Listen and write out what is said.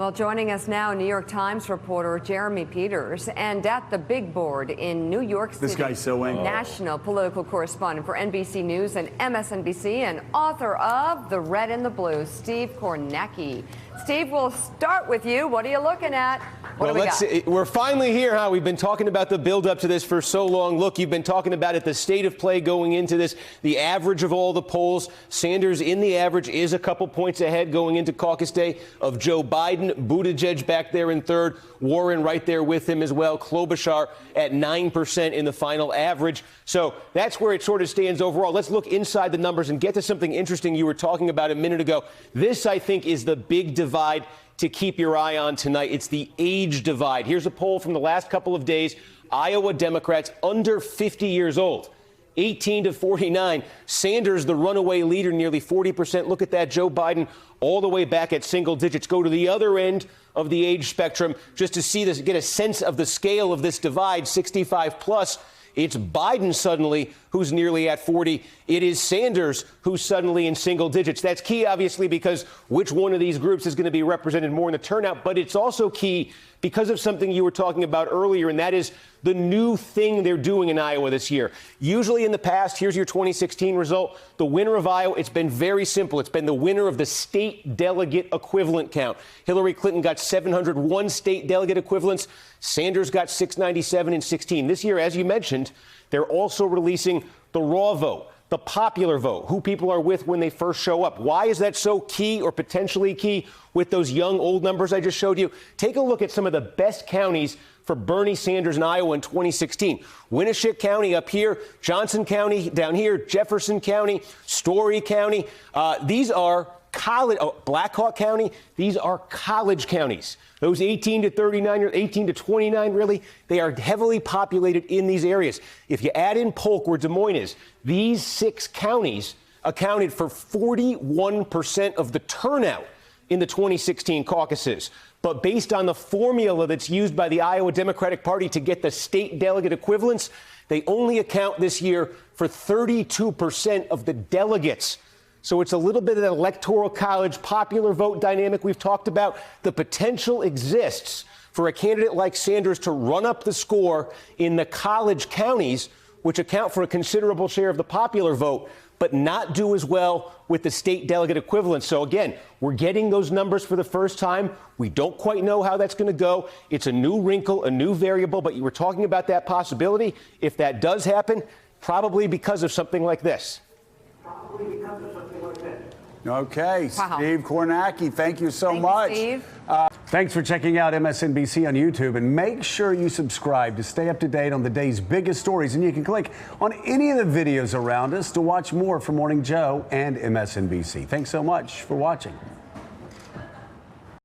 Well, joining us now, New York Times reporter Jeremy Peters, and at the big board in New York City, this guy's so angry. National political correspondent for NBC News and MSNBC, and author of The Red and the Blue, Steve Kornacki. Steve, we'll start with you. What are you looking at? We're finally here, huh? We've been talking about the build-up to this for so long. Look, you've been talking about it, the state of play going into this, the average of all the polls. Sanders in the average is a couple points ahead going into caucus day of Joe Biden. Buttigieg back there in third. Warren right there with him as well. Klobuchar at 9% in the final average. So that's where it sort of stands overall. Let's look inside the numbers and get to something interesting you were talking about a minute ago. This, I think, is the big divide to keep your eye on tonight. It's the age divide. Here's a poll from the last couple of days. Iowa Democrats under 50 years old, 18 to 49. Sanders, the runaway leader, nearly 40%. Look at that. Joe Biden all the way back at single digits. Go to the other end of the age spectrum just to see this, get a sense of the scale of this divide, 65 plus. It's Biden suddenly who's nearly at 40. It is Sanders who's suddenly in single digits. That's key, obviously, because which one of these groups is going to be represented more in the turnout. But it's also key because of something you were talking about earlier, and that is the new thing they're doing in Iowa this year. Usually in the past, here's your 2016 result. The winner of Iowa, it's been very simple. It's been the winner of the state delegate equivalent count. Hillary Clinton got 701 state delegate equivalents. Sanders got 697 in 16. This year, as you mentioned, they're also releasing the raw vote, the popular vote, who people are with when they first show up. Why is that so key or potentially key with those young, old numbers I just showed you? Take a look at some of the best counties for Bernie Sanders in Iowa in 2016. Winneshiek County up here, Johnson County down here, Jefferson County, Story County. These are college, Black Hawk County, these are college counties. Those 18 to 39, or 18 to 29, really, they are heavily populated in these areas. If you add in Polk, where Des Moines is, these 6 counties accounted for 41% of the turnout in the 2016 caucuses. But based on the formula that's used by the Iowa Democratic Party to get the state delegate equivalents, they only account this year for 32% of the delegates. So it's a little bit of the electoral college popular vote dynamic we've talked about. The potential exists for a candidate like Sanders to run up the score in the college counties, which account for a considerable share of the popular vote, but not do as well with the state delegate equivalent. So again, we're getting those numbers for the first time. We don't quite know how that's going to go. It's a new wrinkle, a new variable, but you were talking about that possibility. If that does happen, probably because of something like this. Okay, wow. Steve Kornacki, thank you so much. Steve. Thanks for checking out MSNBC on YouTube, and make sure you subscribe to stay up to date on the day's biggest stories. And you can click on any of the videos around us to watch more from Morning Joe and MSNBC. Thanks so much for watching.